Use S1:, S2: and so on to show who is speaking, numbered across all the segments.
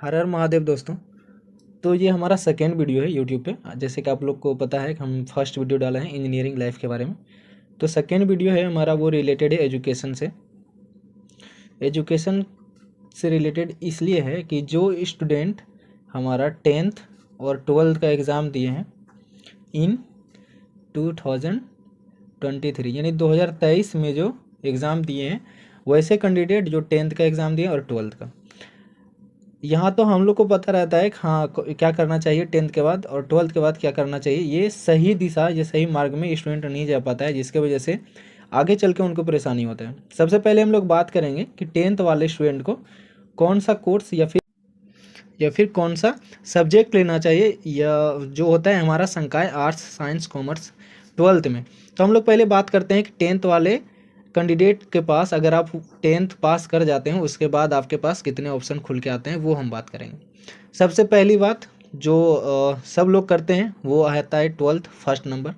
S1: हर हर महादेव दोस्तों। तो ये हमारा सेकेंड वीडियो है यूट्यूब पे। जैसे कि आप लोग को पता है कि हम फर्स्ट वीडियो डाले हैं इंजीनियरिंग लाइफ के बारे में। तो सेकेंड वीडियो है हमारा, वो रिलेटेड है एजुकेशन से। एजुकेशन से रिलेटेड इसलिए है कि जो स्टूडेंट हमारा 10th और 12th का एग्ज़ाम दिए हैं इन 2023 यानी 2023 में जो एग्ज़ाम दिए हैं, वैसे कैंडिडेट जो 10th का एग्ज़ाम दिए और 12th का, यहाँ तो हम लोग को पता रहता है कि हाँ क्या करना चाहिए 10th के बाद और 12th के बाद क्या करना चाहिए। ये सही दिशा, ये सही मार्ग में स्टूडेंट नहीं जा पाता है, जिसके वजह से आगे चल के उनको परेशानी होता है। सबसे पहले हम लोग बात करेंगे कि 10th वाले स्टूडेंट को कौन सा कोर्स या फिर कौन सा सब्जेक्ट लेना चाहिए, या जो होता है हमारा संकाय आर्ट्स साइंस कॉमर्स 12th में। तो हम लोग पहले बात करते हैं कि 10th वाले कैंडिडेट के पास, अगर आप 10th पास कर जाते हैं उसके बाद आपके पास कितने ऑप्शन खुल के आते हैं वो हम बात करेंगे। सबसे पहली बात जो सब लोग करते हैं वो आता है 12th फर्स्ट नंबर।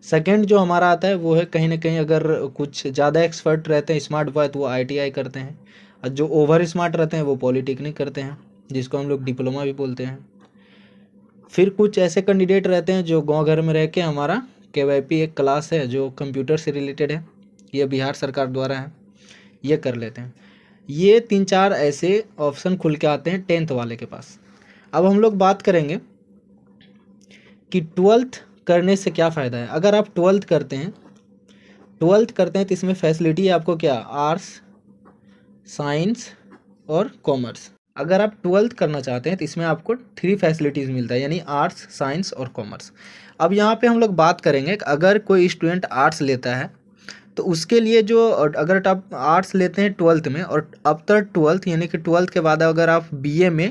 S1: सेकंड जो हमारा आता है वो है, कहीं ना कहीं अगर कुछ ज़्यादा एक्सपर्ट रहते हैं, स्मार्ट बॉय, तो वो ITI करते हैं, और जो ओवर स्मार्ट रहते हैं वो पॉलीटेक्निक करते हैं, जिसको हम लोग डिप्लोमा भी बोलते हैं। फिर कुछ ऐसे कैंडिडेट रहते हैं जो गांव घर में रह के, हमारा KYP एक क्लास है जो कंप्यूटर से रिलेटेड है, ये बिहार सरकार द्वारा है, ये कर लेते हैं। ये 3-4 ऐसे ऑप्शन खुल के आते हैं 10th वाले के पास। अब हम लोग बात करेंगे कि 12th करने से क्या फ़ायदा है। अगर आप 12th करते हैं तो इसमें फैसिलिटी है आपको क्या, आर्ट्स साइंस और कॉमर्स। अगर आप 12th करना चाहते हैं तो इसमें आपको 3 फैसिलिटीज़ मिलता है, यानी आर्ट्स साइंस और कॉमर्स। अब यहाँ पे हम लोग बात करेंगे कि अगर कोई स्टूडेंट आर्ट्स लेता है तो उसके लिए जो, अगर आप आर्ट्स लेते हैं 12th में और आफ्टर 12th यानी कि 12th के बाद अगर आप BA में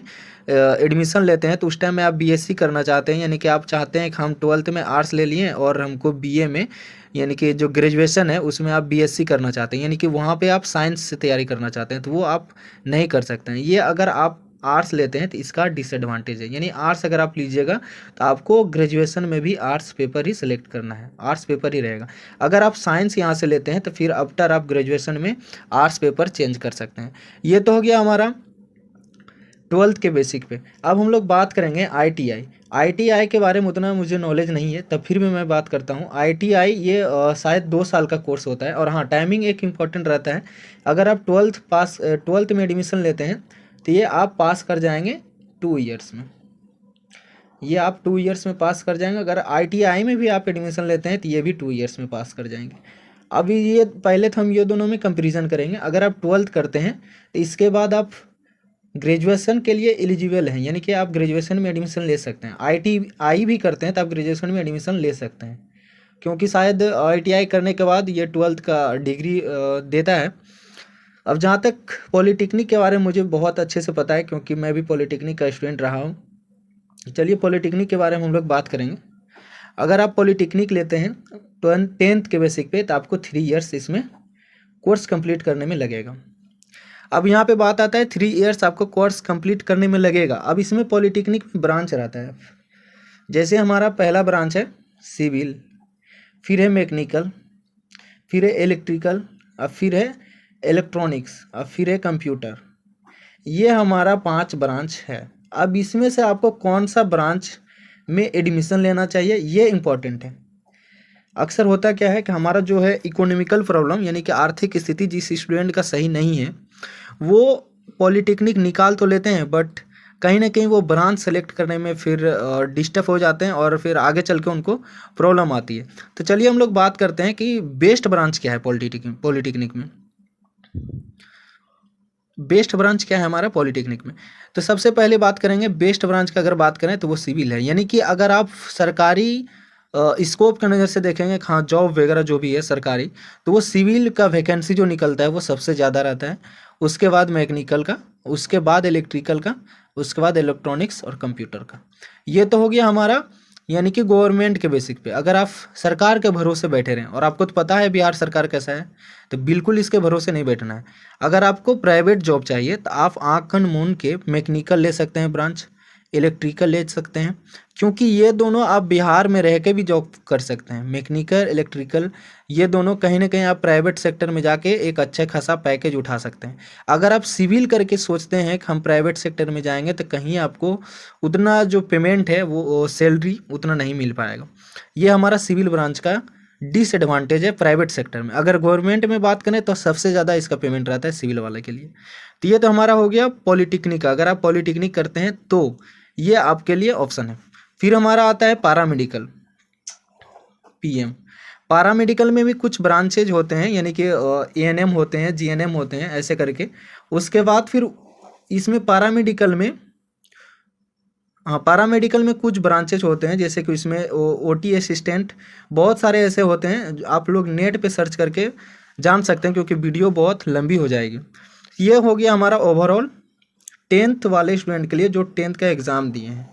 S1: एडमिशन लेते हैं तो उस टाइम में आप BSc करना चाहते हैं, यानी कि आप चाहते हैं कि हम 12th में आर्ट्स ले लिए और हमको BA में यानी कि जो ग्रेजुएशन है उसमें आप BSc करना चाहते हैं, यानी कि वहाँ पे आप साइंस से तैयारी करना चाहते हैं, तो वो आप नहीं कर सकते हैं। ये अगर आप आर्ट्स लेते हैं तो इसका डिसएडवांटेज है, यानी आर्ट्स अगर आप लीजिएगा तो आपको ग्रेजुएशन में भी आर्ट्स पेपर ही सिलेक्ट करना है, आर्ट्स पेपर ही रहेगा। अगर आप साइंस यहाँ से लेते हैं तो फिर आफ्टर आप ग्रेजुएशन में आर्ट्स पेपर चेंज कर सकते हैं। ये तो हो गया हमारा 12th के बेसिक पे। अब हम लोग बात करेंगे ITI के बारे में उतना मुझे नॉलेज नहीं है, तब फिर भी मैं बात करता हूँ। ITI ये शायद 2 साल का कोर्स होता है, और हाँ टाइमिंग एक इम्पॉर्टेंट रहता है। अगर आप 12th में एडमिशन लेते हैं तो ये आप पास कर जाएंगे 2 ईयर्स में, ये आप 2 ईयर्स में पास कर जाएंगे। अगर ITI में भी आप एडमिशन लेते हैं तो ये भी 2 ईयर्स में पास कर जाएंगे। अभी ये पहले तो हम ये दोनों में कंपैरिजन करेंगे। अगर आप 12th करते हैं तो इसके बाद आप ग्रेजुएशन के लिए एलिजिबल हैं, यानी कि आप ग्रेजुएशन में एडमिशन ले सकते हैं। ITI भी करते हैं तो आप ग्रेजुएशन में एडमिशन ले सकते हैं, क्योंकि शायद ITI करने के बाद ये 12th का डिग्री देता है। अब जहाँ तक पॉलीटेक्निक के बारे में मुझे बहुत अच्छे से पता है, क्योंकि मैं भी पॉलीटेक्निक का स्टूडेंट रहा हूँ। चलिए पॉलीटेक्निक के बारे में हम लोग बात करेंगे। अगर आप पॉलीटेक्निक लेते हैं 10th के बेसिक पे तो आपको 3 ईयर्स इसमें कोर्स कंप्लीट करने में लगेगा। अब यहाँ पे बात आता है 3 ईयर्स आपको कोर्स कंप्लीट करने में लगेगा। अब इसमें पॉलीटेक्निक में ब्रांच रहता है, जैसे हमारा पहला ब्रांच है सिविल, फिर है मैकेनिकल, फिर है इलेक्ट्रिकल, अब फिर है इलेक्ट्रॉनिक्स, अब फिर है कंप्यूटर। ये हमारा 5 ब्रांच है। अब इसमें से आपको कौन सा ब्रांच में एडमिशन लेना चाहिए ये इम्पॉर्टेंट है। अक्सर होता क्या है कि हमारा जो है इकोनॉमिकल प्रॉब्लम, यानी कि आर्थिक स्थिति जिस स्टूडेंट का सही नहीं है, वो पॉलीटेक्निक निकाल तो लेते हैं बट कहीं ना कहीं वो ब्रांच सेलेक्ट करने में फिर डिस्टर्ब हो जाते हैं और फिर आगे चल के उनको प्रॉब्लम आती है। तो चलिए हम लोग बात करते हैं कि बेस्ट ब्रांच क्या है पॉलीटेक्निक में। बेस्ट ब्रांच क्या है हमारा पॉलीटेक्निक में। तो सबसे पहले बात करेंगे बेस्ट ब्रांच का। अगर बात करें तो वो सिविल है, यानी कि अगर आप सरकारी स्कोप के नज़र से देखेंगे, हाँ जॉब वगैरह जो भी है सरकारी, तो वो सिविल का वैकेंसी जो निकलता है वो सबसे ज़्यादा रहता है। उसके बाद मैकेनिकल का, उसके बाद इलेक्ट्रिकल का, उसके बाद इलेक्ट्रॉनिक्स और कंप्यूटर का। ये तो हो गया हमारा यानी कि गवर्नमेंट के बेसिक पे। अगर आप सरकार के भरोसे बैठे रहें, और आपको तो पता है बिहार सरकार कैसा है, तो बिल्कुल इसके भरोसे नहीं बैठना है। अगर आपको प्राइवेट जॉब चाहिए तो आप आँख कान मूंद के मैकेनिकल ले सकते हैं ब्रांच, इलेक्ट्रिकल ले सकते हैं, क्योंकि ये दोनों आप बिहार में रह के भी जॉब कर सकते हैं। मैकेनिकल, इलेक्ट्रिकल, ये दोनों कहीं ना कहीं आप प्राइवेट सेक्टर में जाके एक अच्छा खासा पैकेज उठा सकते हैं। अगर आप सिविल करके सोचते हैं कि हम प्राइवेट सेक्टर में जाएंगे तो कहीं आपको उतना जो पेमेंट है वो सैलरी उतना नहीं मिल पाएगा। ये हमारा सिविल ब्रांच का डिसएडवांटेज है प्राइवेट सेक्टर में। अगर गवर्नमेंट में बात करें तो सबसे ज़्यादा इसका पेमेंट रहता है सिविल वाले के लिए। तो ये तो हमारा हो गया पॉलिटेक्निक का। अगर आप पॉलिटेक्निक करते हैं तो ये आपके लिए ऑप्शन है। फिर हमारा आता है पैरामेडिकल, पीएम। पैरामेडिकल में भी कुछ ब्रांचेज होते हैं, यानी कि एएनएम होते हैं, जीएनएम होते हैं, ऐसे करके। उसके बाद फिर इसमें पैरामेडिकल में, हाँ, पैरामेडिकल में कुछ ब्रांचेज होते हैं, जैसे कि इसमें ओटी असिस्टेंट, बहुत सारे ऐसे होते हैं। आप लोग नेट पे सर्च करके जान सकते हैं, क्योंकि वीडियो बहुत लंबी हो जाएगी। ये हो गया हमारा ओवरऑल 10th वाले स्टूडेंट के लिए जो 10th का एग्ज़ाम दिए हैं।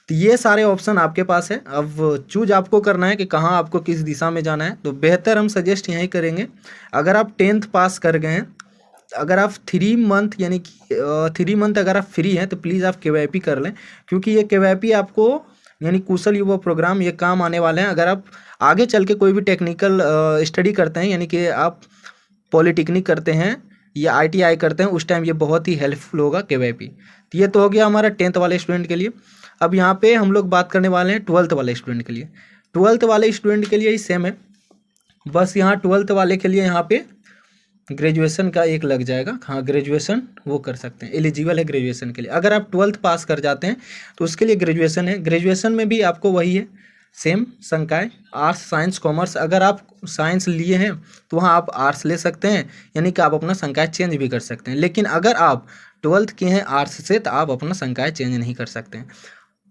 S1: तो ये सारे ऑप्शन आपके पास है। अब चूज आपको करना है कि कहाँ आपको किस दिशा में जाना है। तो बेहतर हम सजेस्ट यही करेंगे, अगर आप 10th पास कर गए हैं, अगर आप 3 मंथ यानी कि 3 मंथ अगर आप फ्री हैं तो प्लीज़ आप KYP कर लें, क्योंकि ये KYP आपको यानी कुशल युवा प्रोग्राम ये काम आने वाले हैं। अगर आप आगे चल के कोई भी टेक्निकल स्टडी करते हैं, यानी कि आप पॉलिटेक्निक करते हैं या ITI करते हैं, उस टाइम ये बहुत ही हेल्पफुल होगा KYP। तो ये तो हो गया हमारा 10th वाले स्टूडेंट के लिए। अब यहाँ पे हम लोग बात करने वाले हैं 12th वाले स्टूडेंट के लिए। 12th वाले स्टूडेंट के लिए ही सेम है, बस यहाँ 12th वाले के लिए यहाँ पे ग्रेजुएशन का एक लग जाएगा। हाँ, ग्रेजुएशन वो कर सकते हैं, एलिजिबल है ग्रेजुएशन के लिए। अगर आप 12th पास कर जाते हैं तो उसके लिए ग्रेजुएशन है। ग्रेजुएशन में भी आपको वही है, सेम संकाय, आर्ट्स, साइंस, कॉमर्स। अगर आप साइंस लिए हैं तो वहाँ आप आर्ट्स ले सकते हैं, यानी कि आप अपना संकाय चेंज भी कर सकते हैं। लेकिन अगर आप 12th किए हैं आर्ट्स से तो आप अपना संकाय चेंज नहीं कर सकते हैं।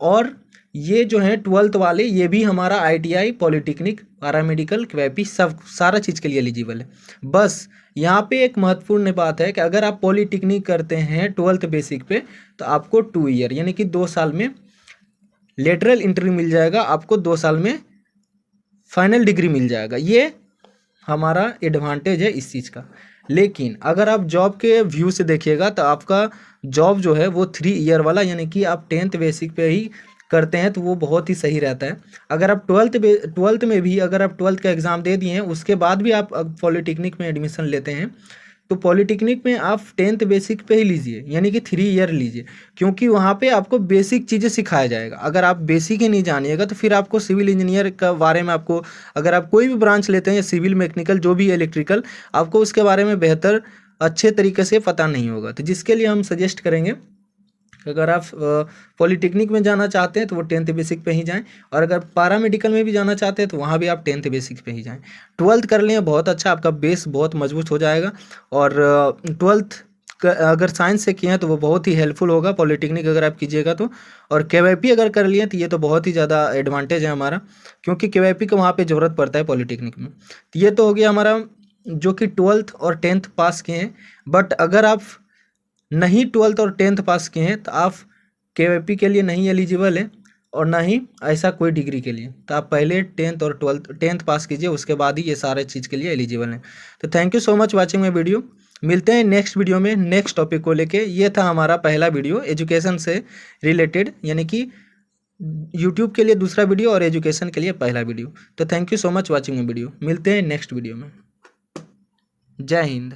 S1: और ये जो है 12th वाले, ये भी हमारा ITI, पॉलिटेक्निक, पैरामेडिकल, KYP सब सारा चीज़ के लिए एलिजिबल है। बस यहाँ पे एक महत्वपूर्ण बात है कि अगर आप पॉलिटेक्निक करते हैं 12th बेसिक पे तो आपको 2 ईयर यानी कि 2 साल में लेटरल एंट्री मिल जाएगा, आपको 2 साल में फाइनल डिग्री मिल जाएगा। ये हमारा एडवांटेज है इस चीज़ का। लेकिन अगर आप जॉब के व्यू से देखिएगा तो आपका जॉब जो है वो 3 ईयर वाला, यानी कि आप 10th बेसिक पे ही करते हैं तो वो बहुत ही सही रहता है। अगर आप 12th में भी अगर आप 12th का एग्ज़ाम दे दिए हैं, उसके बाद भी आप पॉलिटेक्निक में एडमिशन लेते हैं तो पॉलिटेक्निक में आप 10th बेसिक पे ही लीजिए, यानी कि 3 ईयर लीजिए, क्योंकि वहाँ पे आपको बेसिक चीज़ें सिखाया जाएगा। अगर आप बेसिक ही नहीं जानिएगा तो फिर आपको सिविल इंजीनियर का बारे में, आपको अगर आप कोई भी ब्रांच लेते हैं या सिविल, मैकेनिकल, जो भी इलेक्ट्रिकल, आपको उसके बारे में बेहतर अच्छे तरीके से पता नहीं होगा। तो जिसके लिए हम सजेस्ट करेंगे, अगर आप पॉलिटेक्निक में जाना चाहते हैं तो वो 10th बेसिक पे ही जाएं, और अगर पैरामेडिकल में भी जाना चाहते हैं तो वहाँ भी आप 10th बेसिक पे ही जाएं। 12th कर लें, बहुत अच्छा, आपका बेस बहुत मजबूत हो जाएगा। और 12th अगर साइंस से किए हैं तो वो बहुत ही हेल्पफुल होगा पॉलिटेक्निक अगर आप कीजिएगा तो। और KYP अगर कर लिए तो ये तो बहुत ही ज़्यादा एडवांटेज है हमारा, क्योंकि KYP का वहाँ पर ज़रूरत पड़ता है पॉलिटेक्निक में। तो ये तो हो गया हमारा जो कि 12th और 10th पास किए हैं। बट अगर आप नहीं 12th और 10th पास किए हैं तो आप KYP के लिए नहीं एलिजिबल हैं, और ना ही ऐसा कोई डिग्री के लिए। तो आप पहले 10th और 10th पास कीजिए, उसके बाद ही ये सारे चीज़ के लिए एलिजिबल हैं। तो thank you so much watching my video. मिलते हैं नेक्स्ट वीडियो में नेक्स्ट टॉपिक को लेके। ये था हमारा पहला वीडियो एजुकेशन से रिलेटेड, यानी कि यूट्यूब के लिए दूसरा वीडियो और एजुकेशन के लिए पहला वीडियो। तो thank you so much watching my video. मिलते हैं नेक्स्ट वीडियो में। जय हिंद।